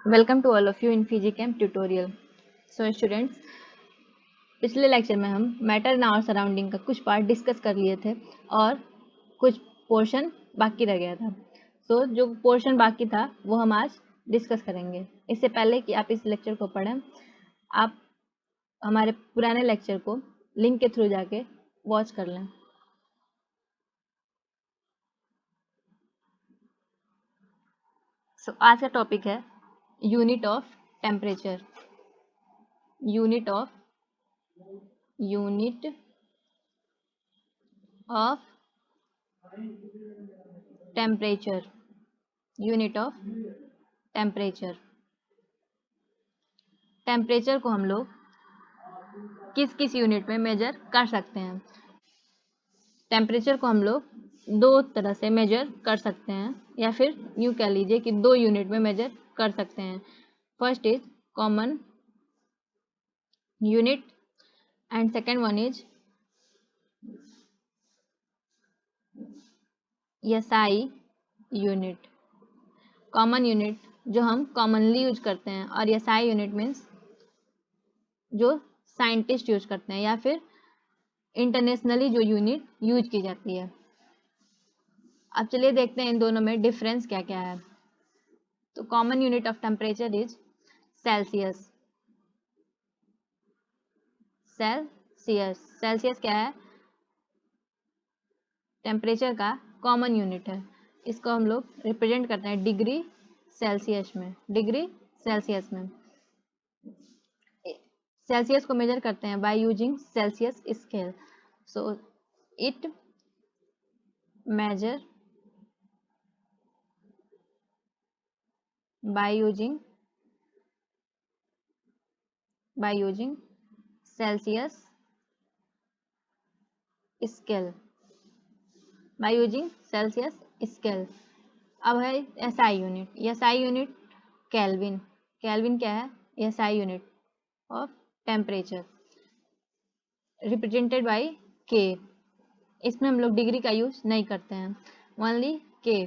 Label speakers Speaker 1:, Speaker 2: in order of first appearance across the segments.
Speaker 1: Welcome to all of you in Physicam tutorial. So students, पिछले lecture में हम matter in our surrounding का कुछ पार्ट डिस्कस कर लिए थे और कुछ पोर्शन बाकी रह गया था। सो जो पोर्शन बाकी था वो हम आज डिस्कस करेंगे। इससे पहले कि आप इस लेक्चर को पढ़ें, आप हमारे पुराने लेक्चर को लिंक के थ्रू जाके वॉच कर लें। सो आज का टॉपिक है unit of temperature. Unit of temperature. Unit of temperature. Temperature को हम लोग किस किस यूनिट में मेजर कर सकते हैं। टेम्परेचर को हम लोग दो तरह से मेजर कर सकते हैं, या फिर यूँ कह लीजिए कि दो यूनिट में मेजर कर सकते हैं। First is common unit and second one is SI unit. Common unit जो हम कॉमनली यूज करते हैं, और एसआई यूनिट मीन्स जो साइंटिस्ट यूज करते हैं, या फिर इंटरनेशनली जो यूनिट यूज की जाती है। अब चलिए देखते हैं इन दोनों में डिफरेंस क्या क्या है। तो common unit of temperature is Celsius. Celsius क्या है? टेम्परेचर का कॉमन यूनिट है। इसको हम लोग रिप्रेजेंट करते हैं डिग्री सेल्सियस में। डिग्री सेल्सियस में सेल्सियस को मेजर करते हैं by using Celsius scale. So it measure by using Celsius scale. By using Celsius scale. अब है SI unit. SI unit kelvin. Kelvin क्या है? SI unit of temperature represented by के। इसमें हम लोग डिग्री का यूज नहीं करते हैं, ओनली के।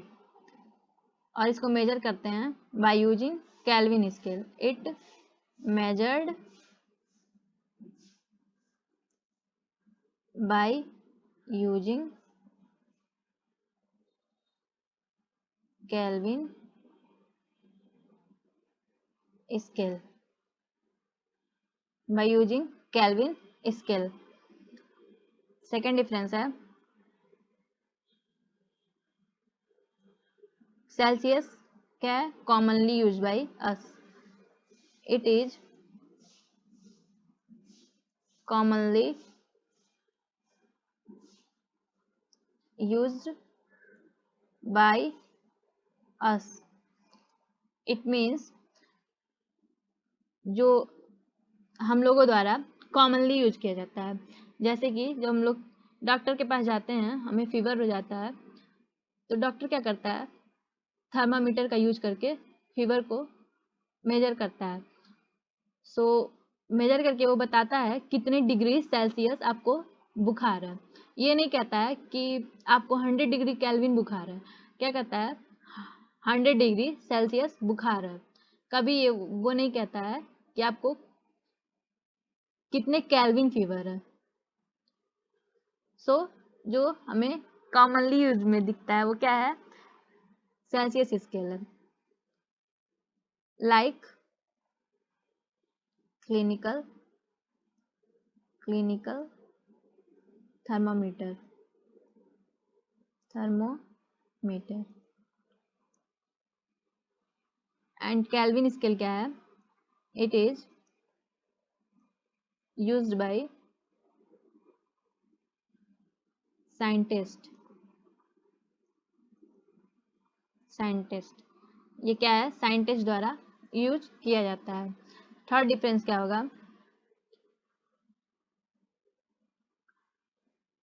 Speaker 1: और इसको मेजर करते हैं by using kelvin scale. It measured by using kelvin scale. By using kelvin scale. Second difference है सेल्सियस क्या है? Commonly use by us. It is commonly used by us. It means जो हम लोगों द्वारा कॉमनली यूज किया जाता है। जैसे कि जब हम लोग डॉक्टर के पास जाते हैं, हमें फीवर हो जाता है, तो डॉक्टर क्या करता है? थर्मामीटर का यूज करके फीवर को मेजर करता है। सो मेजर करके वो बताता है कितने डिग्री सेल्सियस आपको बुखार है। ये नहीं कहता है कि आपको 100 डिग्री केल्विन बुखार है। क्या कहता है? 100 डिग्री सेल्सियस बुखार है। कभी ये वो नहीं कहता है कि आपको कितने केल्विन फीवर है। सो जो हमें कॉमनली यूज में दिखता है वो क्या है? सेल्सियस स्केल है। Like clinical thermometer and kelvin scale क्या है? It is used by scientist. ये क्या है? साइंटिस्ट द्वारा यूज किया जाता है। थर्ड डिफरेंस क्या होगा?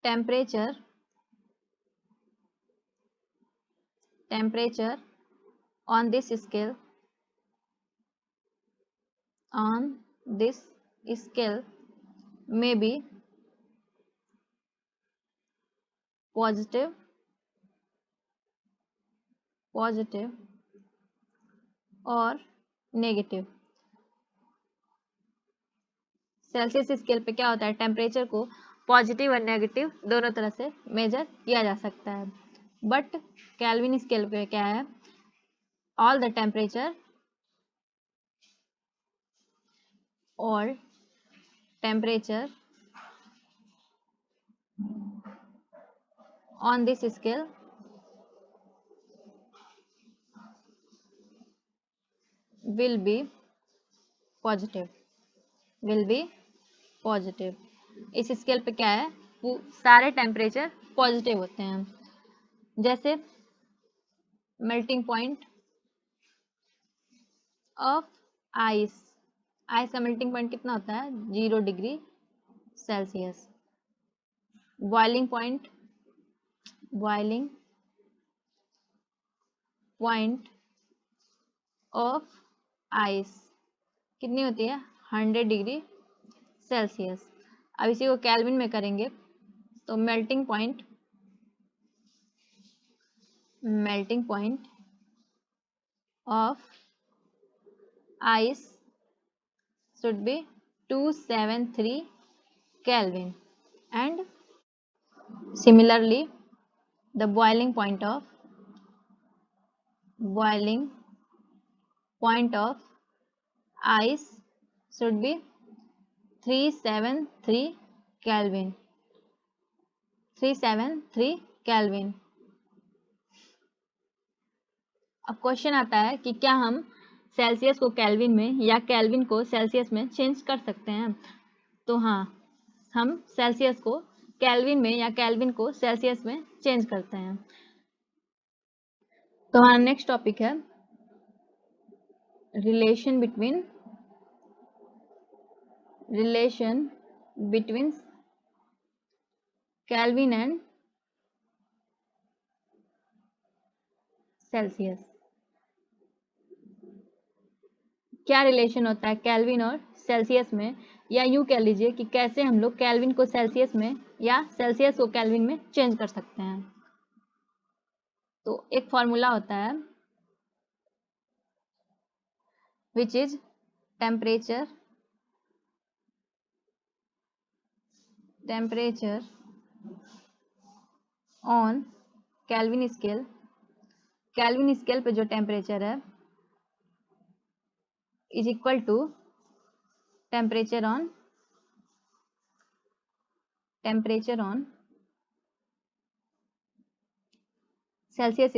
Speaker 1: Temperature on this scale may be positive or negative. Celsius scale पे क्या होता है, टेम्परेचर को पॉजिटिव और नेगेटिव दोनों तरह से मेजर किया जा सकता है। बट केल्विन स्केल पे क्या है, ऑल द टेम्परेचर और temperature on this scale will be positive, will be positive। इस स्केल पे क्या है, सारे टेम्परेचर पॉजिटिव होते हैं। जैसे melting point of ice, ice का मेल्टिंग पॉइंट कितना होता है, 0 degree Celsius. Boiling point, boiling point of ice कितनी होती है, 100 डिग्री सेल्सियस। अब इसी को केल्विन में करेंगे तो melting point of ice should be 273 Kelvin, and similarly the boiling point of ice should be 373 Kelvin, 373 Kelvin। अब क्वेश्चन आता है कि क्या हम सेल्सियस को केल्विन में या केल्विन को सेल्सियस में चेंज कर सकते हैं। तो हाँ, हम सेल्सियस को केल्विन में या केल्विन को सेल्सियस में चेंज करते हैं। तो हमारा नेक्स्ट टॉपिक है relation between kelvin and Celsius. क्या रिलेशन होता है केल्विन और सेल्सियस में, या यूं कह लीजिए कि कैसे हम लोग केल्विन को सेल्सियस में या सेल्सियस को केल्विन में चेंज कर सकते हैं। तो एक फॉर्मूला होता है which is temperature on Kelvin scale. Kelvin scale पे जो टेम्परेचर है is equal to temperature on Celsius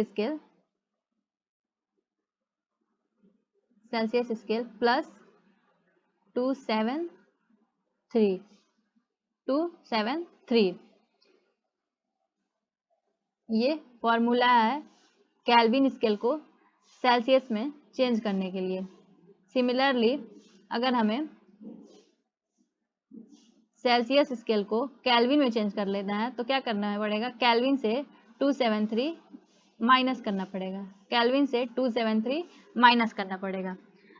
Speaker 1: scale plus 273। ये फॉर्मूला है केल्विन स्केल को सेल्सियस में चेंज करने के लिए। सिमिलरली अगर हमें सेल्सियस स्केल को केल्विन में चेंज कर लेना है तो क्या करना पड़ेगा, केल्विन से 273 माइनस करना पड़ेगा, केल्विन से 273 माइनस करना पड़ेगा।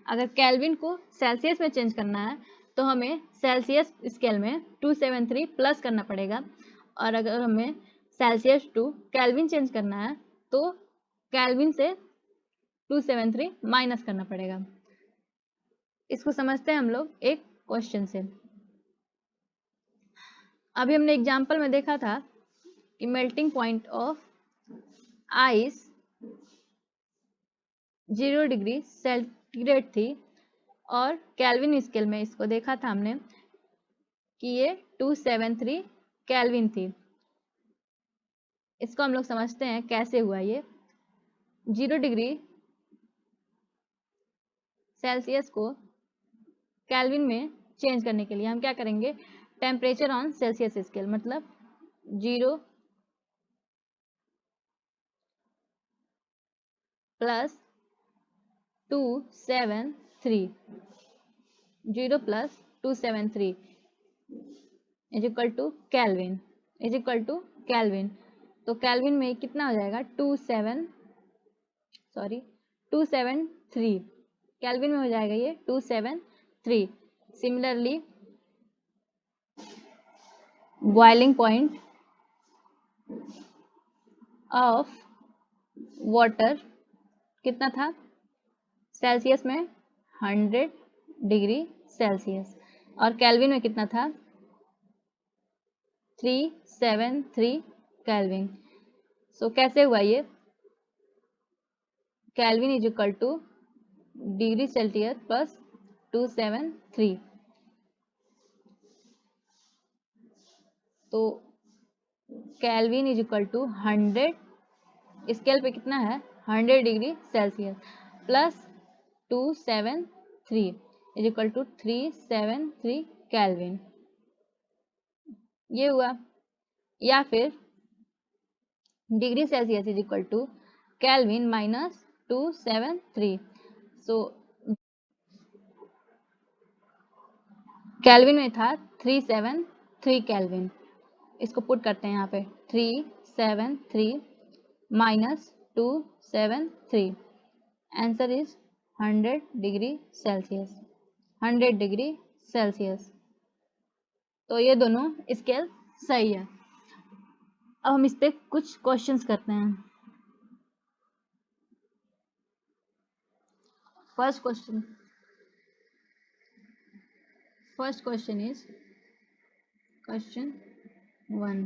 Speaker 1: अगर केल्विन को सेल्सियस में चेंज करना है तो हमें सेल्सियस स्केल में 273 प्लस करना पड़ेगा, और अगर हमें सेल्सियस टू केल्विन चेंज करना है तो केल्विन से 273 माइनस करना पड़ेगा। इसको समझते हैं हम लोग एक क्वेश्चन से। अभी हमने एग्जाम्पल में देखा था कि melting point of ice 0 degree centigrade थी, और केल्विन स्केल में इसको देखा था हमने कि ये 273 केल्विन थी। इसको हम लोग समझते हैं कैसे हुआ ये। 0 डिग्री सेल्सियस को केल्विन में चेंज करने के लिए हम क्या करेंगे, टेम्परेचर ऑन सेल्सियस स्केल मतलब 0 plus 273, 0 plus 273 is equal to Kelvin, तो केल्विन में कितना हो जाएगा 273 केल्विन में हो जाएगा ये 273। Similarly boiling point of water कितना था, सेल्सियस में 100 डिग्री सेल्सियस, और केल्विन में कितना था 373 केल्विन। सो कैसे हुआ ये, Kelvin is equal to degree Celsius plus 273। तो Kelvin is equal to 100, scale पे कितना है 100 degree Celsius plus 273 is equal to 373 Kelvin, ये हुआ। या फिर degree Celsius is equal to Kelvin minus 273। So Kelvin में था 373 केल्विन, इसको पुट करते हैं यहाँ पे 373 minus 273, answer is 100 degree Celsius, 100 degree Celsius. तो ये दोनों स्केल सही है। अब हम इस पे कुछ क्वेश्चंस करते हैं। First question is question 1,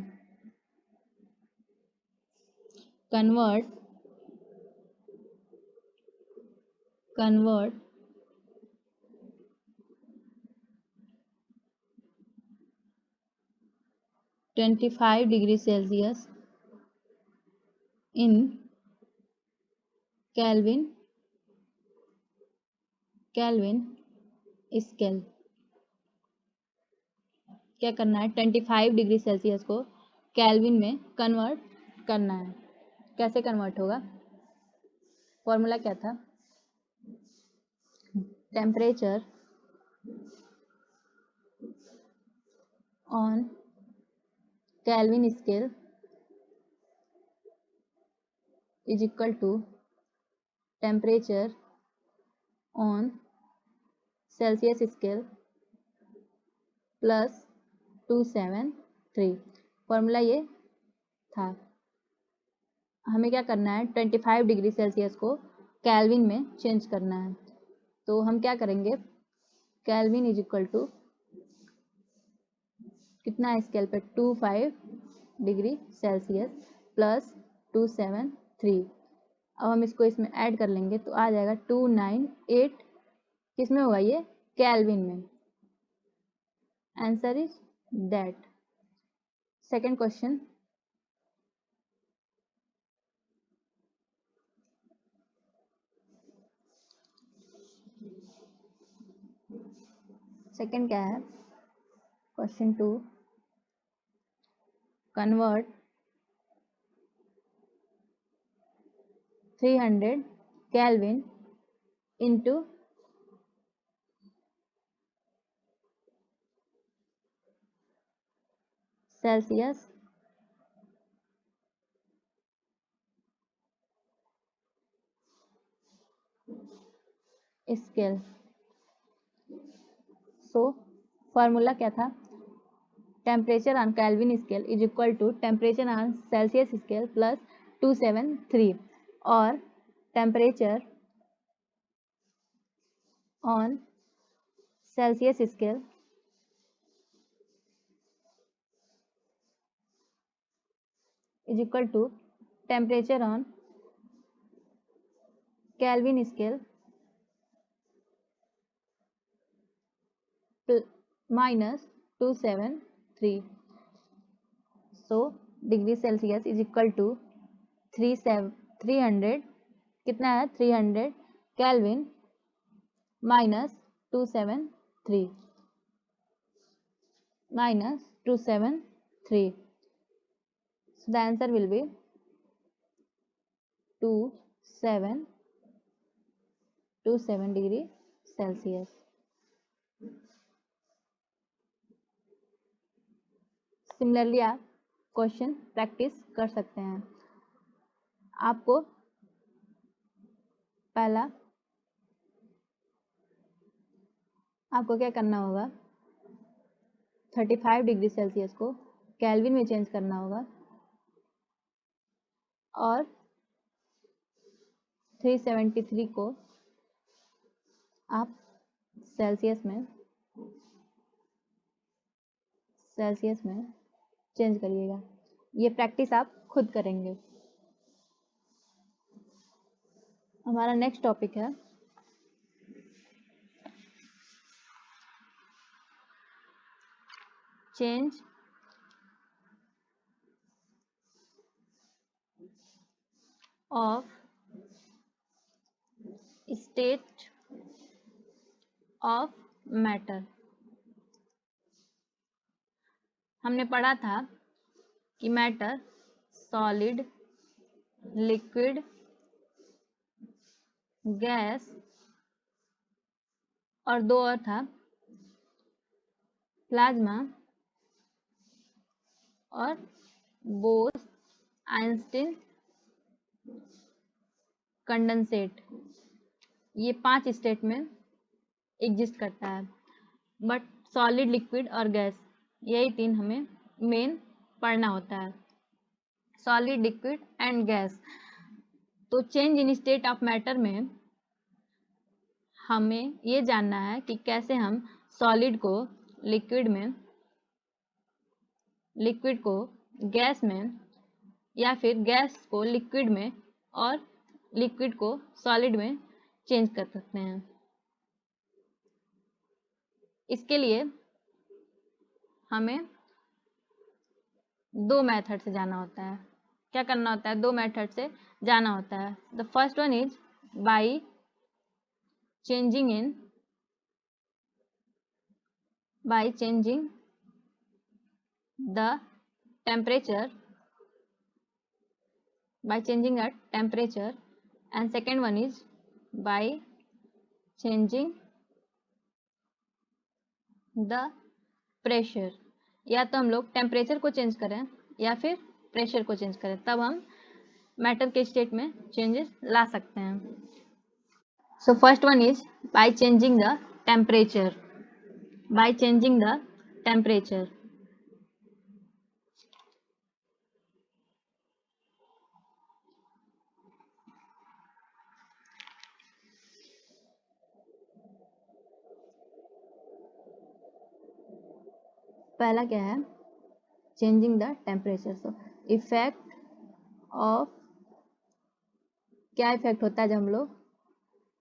Speaker 1: convert 25 degree Celsius in Kelvin scale. क्या करना है 25 डिग्री सेल्सियस को केल्विन में कन्वर्ट करना है। कैसे कन्वर्ट होगा, फॉर्मूला क्या था, temperature on Kelvin scale is equal to temperature on Celsius scale plus 273। Formula ये था। हमें क्या करना है 25 डिग्री सेल्सियस को केल्विन में चेंज करना है। तो हम क्या करेंगे, केल्विन इज इक्वल टू कितना है स्केल पे 25 डिग्री सेल्सियस प्लस 273। अब हम इसको इसमें ऐड कर लेंगे तो आ जाएगा 298, किस में होगा ये केल्विन में, answer is that. Second question, second क्या है question 2, convert 300 Kelvin into Celsius scale. So formula क्या था, temperature on Kelvin scale is equal to temperature on Celsius scale plus 273, और temperature on Celsius scale is equal to temperature on Kelvin scale minus 273। So degree Celsius is equal to 300 कितना है 300 Kelvin minus 273 minus 273. So the answer will be 27 degree Celsius. Similarly आप question practice कर सकते हैं। आपको पहला आपको क्या करना होगा 35 डिग्री सेल्सियस को केल्विन में चेंज करना होगा और 373 को आप सेल्सियस में चेंज करिएगा। ये प्रैक्टिस आप खुद करेंगे। हमारा नेक्स्ट टॉपिक है change of state of matter. हमने पढ़ा था कि मैटर सॉलिड, लिक्विड, गैस और दो और था प्लाज्मा और बोस आइंस्टीन कंडेंसेट। ये 5 स्टेट में एग्जिस्ट करता है, बट सॉलिड, लिक्विड और गैस यही 3 हमें मेन पढ़ना होता है, सॉलिड, लिक्विड एंड गैस। तो change in state of matter में हमें ये जानना है कि कैसे हम सॉलिड को लिक्विड में, लिक्विड को गैस में, या फिर गैस को लिक्विड में और लिक्विड को सॉलिड में चेंज कर सकते हैं। इसके लिए हमें 2 मेथड से जाना होता है। क्या करना होता है? 2 मेथड से जाना होता है। The first one is by changing the temperature, and second one is by changing the pressure। या तो हम लोग टेम्परेचर को चेंज करें या फिर प्रेशर को चेंज करें, तब हम मैटर के स्टेट में चेंजेस ला सकते हैं। So first one is by changing the temperature. पहला क्या है? Changing the temperature. So effect of, क्या इफेक्ट होता है जब हम लोग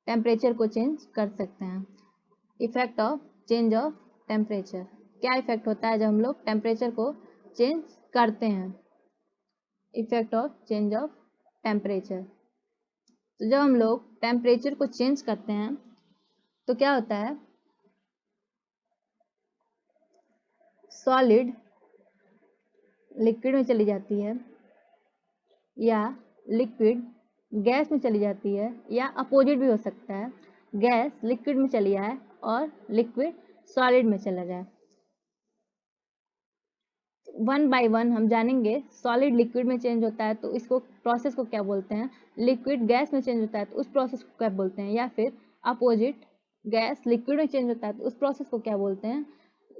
Speaker 1: टेम्परेचर को चेंज कर सकते हैं? Effect of change of temperature. क्या इफेक्ट होता है जब हम लोग टेम्परेचर को चेंज करते हैं? Effect of change of temperature. तो जब हम लोग टेम्परेचर को चेंज करते हैं तो क्या होता है? सॉलिड लिक्विड में चली जाती है, या लिक्विड गैस में चली जाती है, या अपोजिट भी हो सकता है, गैस लिक्विड में चली जाए और लिक्विड सॉलिड में चला जाए। वन बाय वन हम जानेंगे। सॉलिड लिक्विड में चेंज होता है तो इसको प्रोसेस को क्या बोलते हैं? लिक्विड गैस में चेंज होता है तो उस प्रोसेस को क्या बोलते हैं? या फिर अपोजिट, गैस लिक्विड में चेंज होता है तो उस प्रोसेस को क्या बोलते हैं?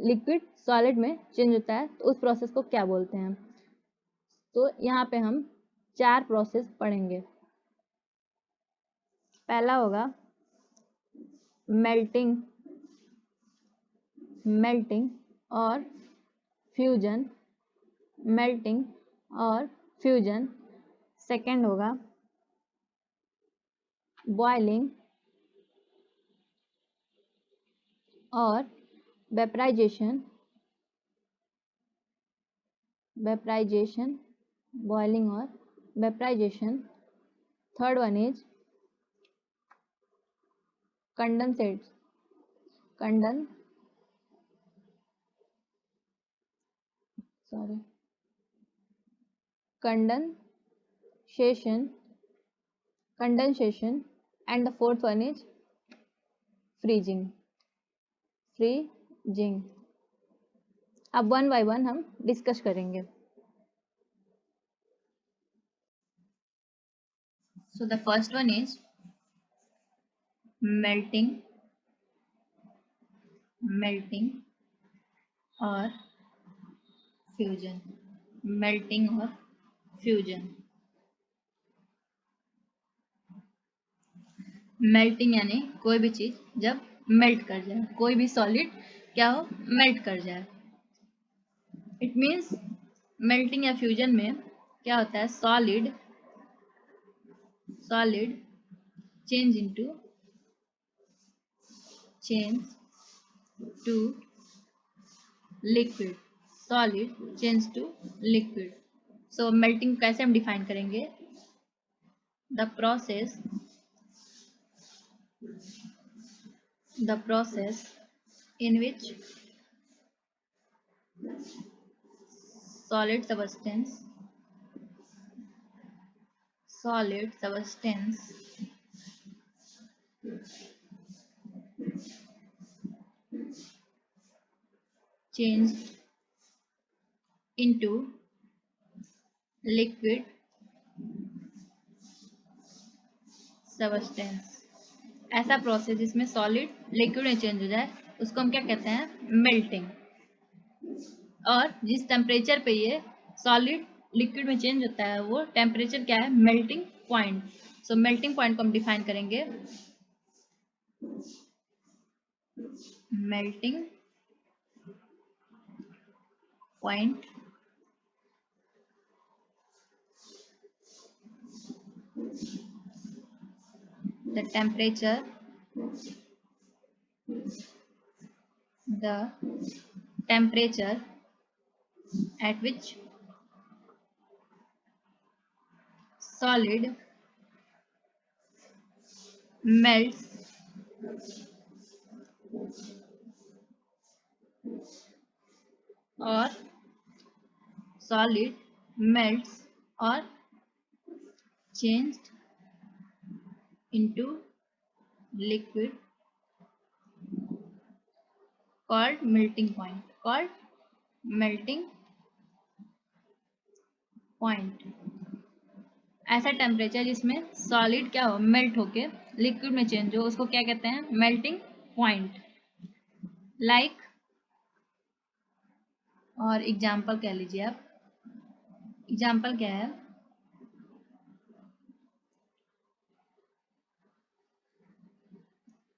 Speaker 1: लिक्विड सॉलिड में चेंज होता है तो उस प्रोसेस को क्या बोलते हैं? तो यहाँ पे हम 4 प्रोसेस पढ़ेंगे। पहला होगा मेल्टिंग और फ्यूजन। सेकेंड होगा बॉइलिंग और वेपराइजेशन। बॉइलिंग और vaporisation. Third one is condensation, and the fourth one is freezing। अब वन बाय वन हम डिस्कस करेंगे। So the first one is melting और फ्यूजन। मेल्टिंग यानी कोई भी चीज जब मेल्ट कर जाए, कोई भी सॉलिड क्या हो, मेल्ट कर जाए। इट मीन्स मेल्टिंग या फ्यूजन में क्या होता है, solid solid change into change to liquid, solid change to liquid. So melting कैसे हम डिफाइन करेंगे, the process in which solid substance changed into liquid substance। ऐसा प्रोसेस जिसमें सॉलिड लिक्विड में चेंज हो जाए उसको हम क्या कहते हैं, मेल्टिंग। और जिस टेम्परेचर पे ये सॉलिड लिक्विड में चेंज होता है वो टेम्परेचर क्या है, मेल्टिंग पॉइंट। सो मेल्टिंग पॉइंट को हम डिफाइन करेंगे, melting point the temperature at which solid melts or solid melts or changed into liquid called melting point। ऐसा टेम्परेचर जिसमें सॉलिड क्या हो, मेल्ट होके लिक्विड में चेंज हो उसको क्या कहते हैं, मेल्टिंग पॉइंट। लाइक और एग्जाम्पल कह लीजिए आप, एग्जाम्पल क्या है,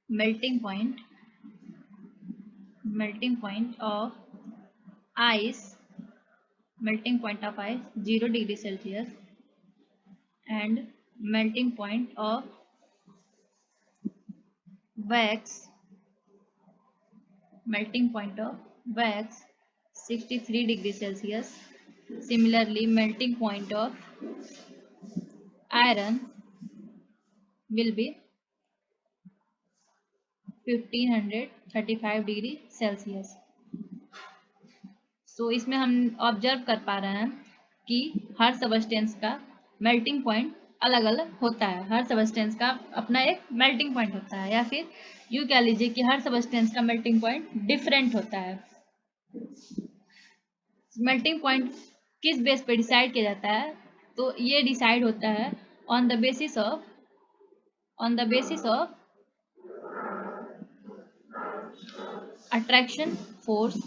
Speaker 1: melting point of ice 0 degree Celsius and melting point of wax 63 degree Celsius। Similarly, melting point of iron will be 1535 degree Celsius. So इसमें हम ऑब्जर्व कर पा रहे हैं कि हर सबस्टेंस का मेल्टिंग पॉइंट अलग अलग होता है, हर सबस्टेंस का अपना एक मेल्टिंग पॉइंट होता है, या फिर यूँ कह लीजिए कि हर सबस्टेंस का मेल्टिंग पॉइंट डिफरेंट होता है। मेल्टिंग पॉइंट किस बेस पे डिसाइड किया जाता है, तो ये डिसाइड होता है on the basis of attraction force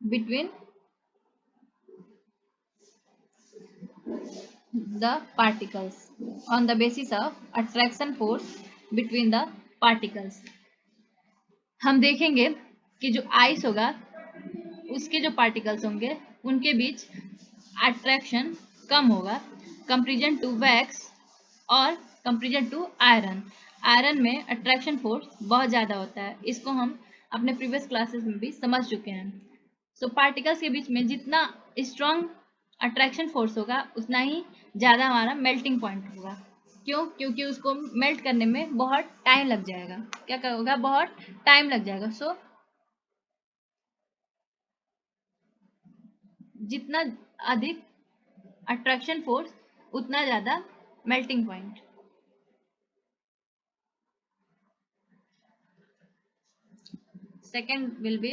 Speaker 1: between the particles, on the basis of attraction force between the particles। हम देखेंगे कि जो आइस होगा उसके जो पार्टिकल्स होंगे उनके बीच अट्रैक्शन कम होगा कंपेरिजन टू वैक्स और कंपेरिजन टू आयरन। आयरन में अट्रैक्शन फोर्स बहुत ज़्यादा होता है, इसको हम अपने प्रीवियस क्लासेस में भी समझ चुके हैं। सो पार्टिकल्स के बीच में जितना स्ट्रॉन्ग अट्रैक्शन फोर्स होगा उतना ही ज़्यादा हमारा मेल्टिंग पॉइंट होगा। क्यों? क्योंकि उसको मेल्ट करने में बहुत टाइम लग जाएगा। क्या होगा? बहुत टाइम लग जाएगा। सो जितना अधिक अट्रैक्शन फोर्स उतना ज़्यादा melting point. Second will be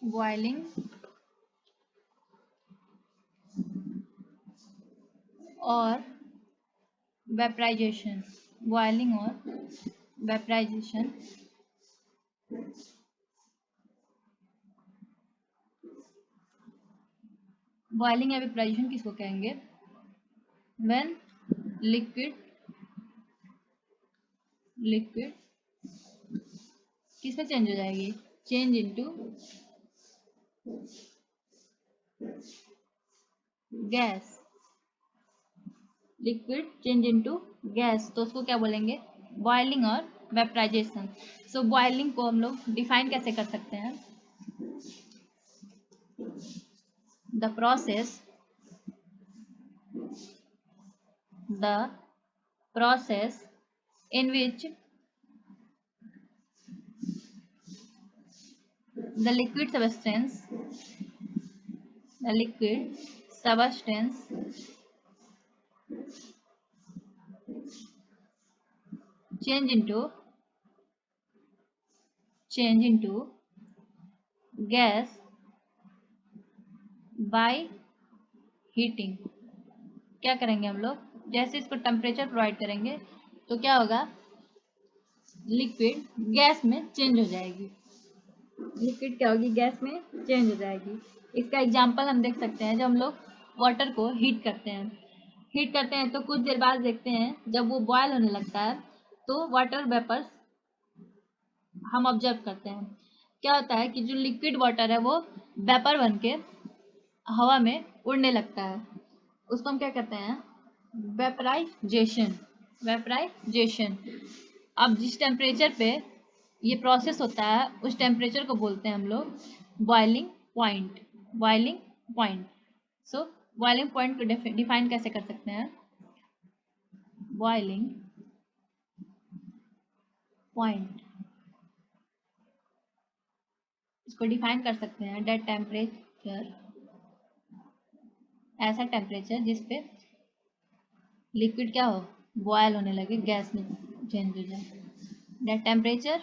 Speaker 1: boiling or vaporisation, boiling और वेपराइजेशन। बॉइलिंग या वेपराइजेशन किसको कहेंगे? व्हेन लिक्विड किस में चेंज हो जाएगी? Change into gas. Liquid change into gas, तो उसको क्या बोलेंगे? बॉइलिंग और वेपराइजेशन। सो बॉइलिंग को हम लोग डिफाइन कैसे कर सकते हैं? The process in which the liquid substance change into gas by heating। क्या करेंगे हम लोग? जैसे इसको टेम्परेचर प्रोवाइड करेंगे तो क्या होगा? लिक्विड गैस में चेंज हो जाएगी। लिक्विड क्या होगी? गैस में चेंज हो जाएगी। इसका एग्जांपल हम देख सकते हैं, जब हम लोग वाटर को हीट करते हैं तो कुछ देर बाद देखते हैं जब वो बॉयल होने लगता है तो वाटर वेपर्स हम ऑब्जर्व करते हैं। क्या होता है कि जो लिक्विड वाटर है वो वेपर बन के हवा में उड़ने लगता है। उसको हम क्या कहते हैं? वेपराइजेशन। अब जिस टेम्परेचर पे ये प्रोसेस होता है उस टेम्परेचर को बोलते हैं हम लोग बॉइलिंग पॉइंट। सो बॉइलिंग पॉइंट को डिफाइन कैसे कर सकते हैं? बॉइलिंग पॉइंट इसको डिफाइन कर सकते हैं दैट टेम्परेचर, ऐसा टेम्परेचर जिस पे लिक्विड क्या हो? बॉयल होने लगे, गैस में चेंज हो जाए। That temperature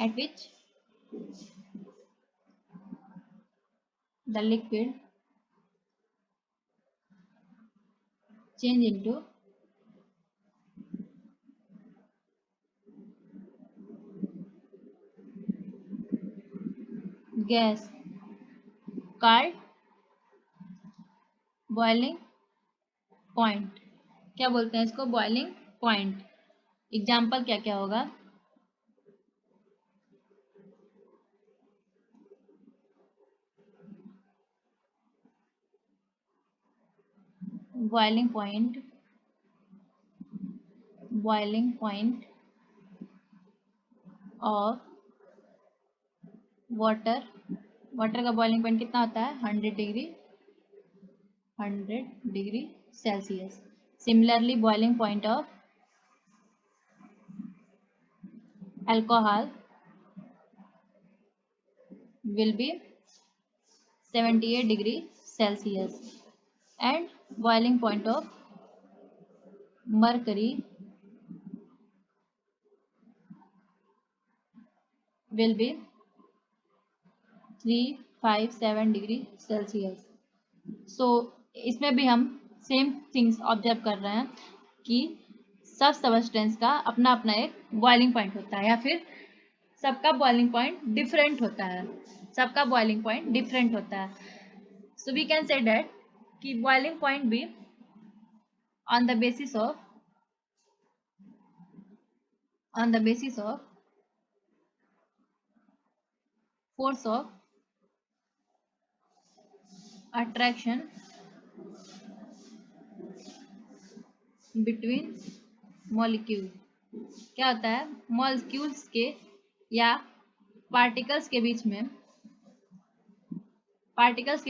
Speaker 1: at which the liquid change into gas called boiling point। क्या बोलते हैं इसको? Boiling point. एग्जाम्पल क्या क्या होगा? बॉइलिंग पॉइंट ऑफ वाटर का बॉइलिंग पॉइंट कितना होता है? 100 degree Celsius. Similarly boiling point of alcohol will be 78 degree Celsius and boiling point of mercury will be 357 degree Celsius. So इसमें भी हम सेम थिंग्स ऑब्जर्व कर रहे हैं कि सब सबस्टेंस का अपना अपना एक बॉइलिंग पॉइंट होता है, या फिर सबका बॉइलिंग पॉइंट डिफरेंट होता है। So we can say that कि बॉइलिंग पॉइंट भी on the basis of force of attraction between molecule। क्या होता है? मॉलिक्यूल्स के या पार्टिकल्स के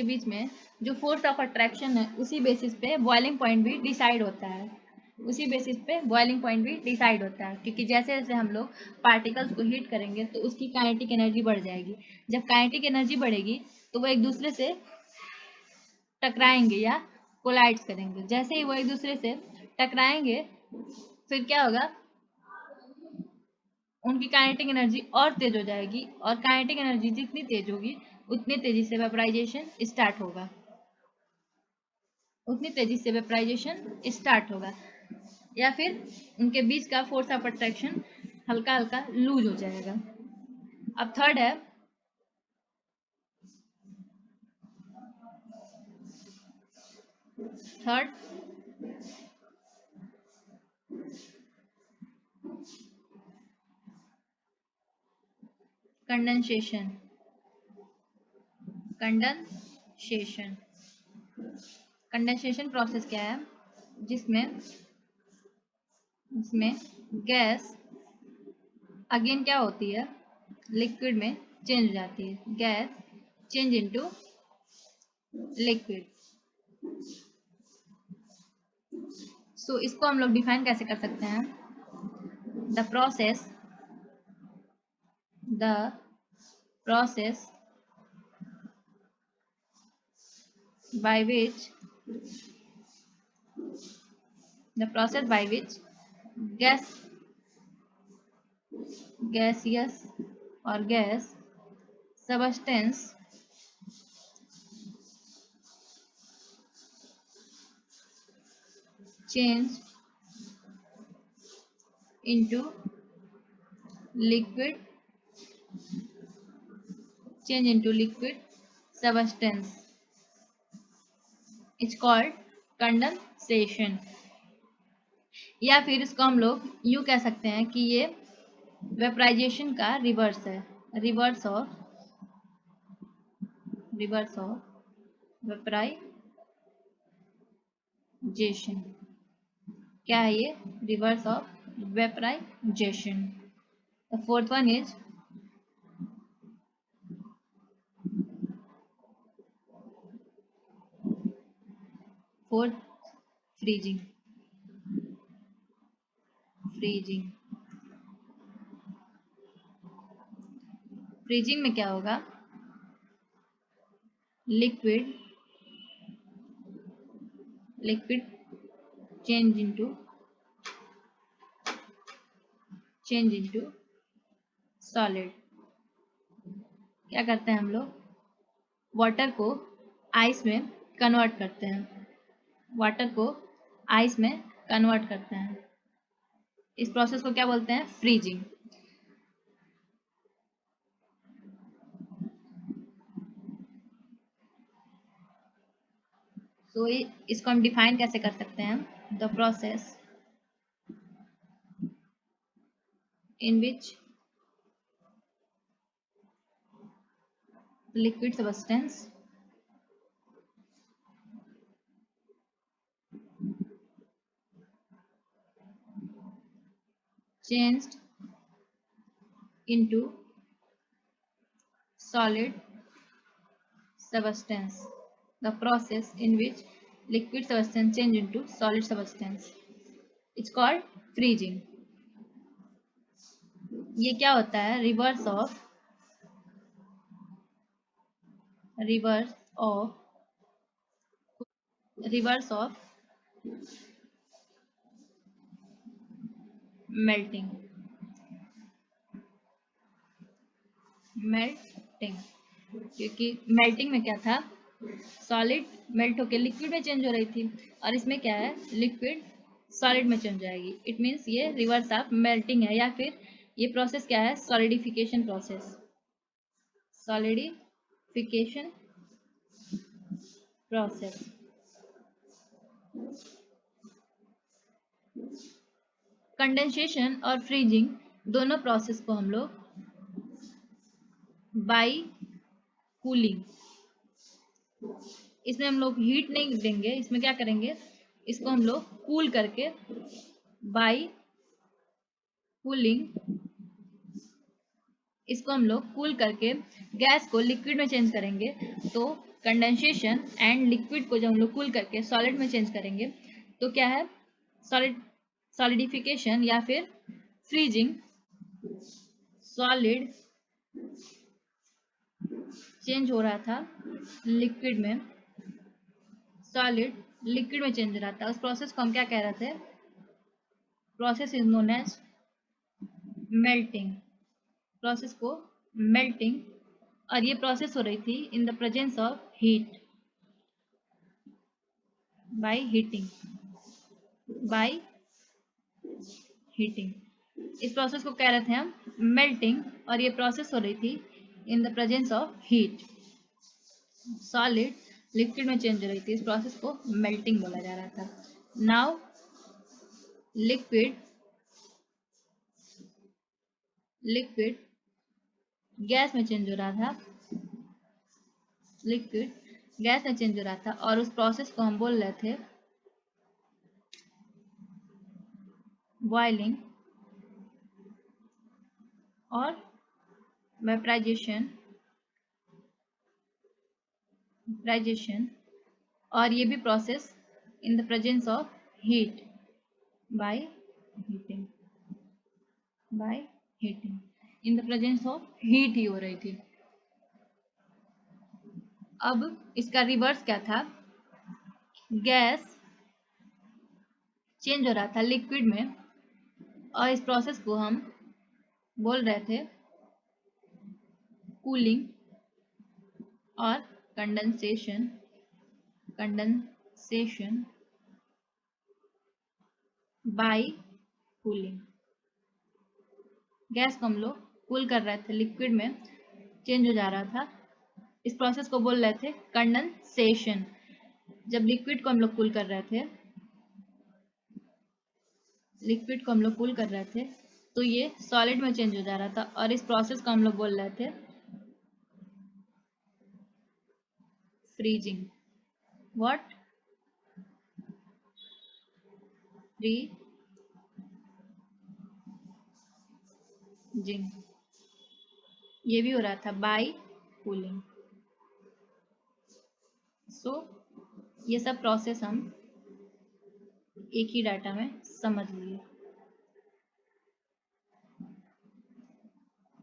Speaker 1: बीच में जो फोर्स ऑफ अट्रैक्शन है उसी बेसिस पे बॉइलिंग पॉइंट भी डिसाइड होता है। क्योंकि जैसे जैसे हम लोग पार्टिकल्स को हीट करेंगे तो उसकी काइनेटिक एनर्जी बढ़ जाएगी। जब काइनेटिक एनर्जी बढ़ेगी तो वो एक दूसरे से टकराएंगे या कोलाइड्स करेंगे। जैसे ही वो एक दूसरे से टकराएंगे फिर क्या होगा? उनकी काइनेटिक एनर्जी और तेज हो जाएगी, और काइनेटिक एनर्जी जितनी तेज होगी उतनी तेजी से वेपराइजेशन स्टार्ट होगा। उतनी तेजी से वेपराइजेशन स्टार्ट होगा, या फिर उनके बीच का फोर्स ऑफ अट्रैक्शन हल्का हल्का लूज हो जाएगा। अब थर्ड है third condensation. Condensation condensation process क्या है, जिसमें इसमें गैस अगेन क्या होती है, लिक्विड में चेंज हो जाती है, गैस चेंज इनटू लिक्विड। सो इसको हम लोग डिफाइन कैसे कर सकते हैं, the process by which gas gaseous or gas substance change into liquid substance, it's called condensation. या फिर इसको हम लोग यूं कह सकते हैं कि ये वेपराइजेशन का रिवर्स है, रिवर्स ऑफ वेपराइजेशन। क्या है ये, reverse of vaporisation. The fourth one is freezing. Freezing में क्या होगा, लिक्विड चेंज इनटू सॉलिड। क्या करते हैं हम लोग, वाटर को आइस में कन्वर्ट करते हैं, इस प्रोसेस को क्या बोलते हैं, फ्रीजिंग। सो इसको हम डिफाइन कैसे कर सकते हैं, the process in which liquid substance changed into solid substance, the process in which liquid substance change into solid substance, it's called freezing। ये क्या होता है, रिवर्स ऑफ मेल्टिंग। क्योंकि मेल्टिंग में क्या था, सॉलिड मेल्ट होकर लिक्विड में चेंज हो रही थी, और इसमें क्या है, लिक्विड सॉलिड में चेंज जाएगी। इट मीन्स ये रिवर्स ऑफ मेल्टिंग है, या फिर ये प्रोसेस क्या है, सॉलिडिफिकेशन प्रोसेस। कंडेंसेशन और फ्रीजिंग दोनों प्रोसेस को हम लोग बाई कूलिंग, इसमें हम लोग हीट नहीं देंगे, इसमें क्या करेंगे, इसको हम लोग कूल करके, बाई कूलिंग इसको हम लोग कूल करके गैस को लिक्विड में चेंज करेंगे। तो कंडेंसेशन एंड लिक्विड को जब हम लोग कूल करके सॉलिड में चेंज करेंगे तो क्या है, सॉलिडिफिकेशन या फिर फ्रीजिंग। सॉलिड चेंज हो रहा था लिक्विड में, चेंज हो रहा था, उस प्रोसेस को हम क्या कह रहे थे, process is known as melting. और ये प्रोसेस हो रही थी in the presence of heat. By heating, by heating. इस प्रोसेस को कह रहे थे हम मेल्टिंग, और ये प्रोसेस हो रही थी in the presence of heat. Solid liquid में चेंज हो रही थी, इस प्रोसेस को मेल्टिंग बोला जा रहा था। नाउ लिक्विड गैस में चेंज हो रहा था, लिक्विड गैस में चेंज हो रहा था, और उस प्रोसेस को हम बोल रहे थे बॉइलिंग और वेपराइजेशन, और ये भी process in the presence of heat by heating, in the presence of heat ही हो रही थी। अब इसका रिवर्स क्या था, गैस चेंज हो रहा था लिक्विड में, और इस प्रोसेस को हम बोल रहे थे कूलिंग और कंडेंसेशन बाय कूलिंग। गैस को हम लोग कूल कर रहे थे, लिक्विड में चेंज हो जा रहा था, इस प्रोसेस को बोल रहे थे कंडेंसेशन। जब लिक्विड को हम लोग कूल कर रहे थे, तो ये सॉलिड में चेंज हो जा रहा था, और इस प्रोसेस को हम लोग बोल रहे थे फ्रीजिंग। व्हाट? फ्रीजिंग। ये भी हो रहा था बाय कूलिंग। सो ये सब प्रोसेस हम एक ही डाटा में समझ लिए।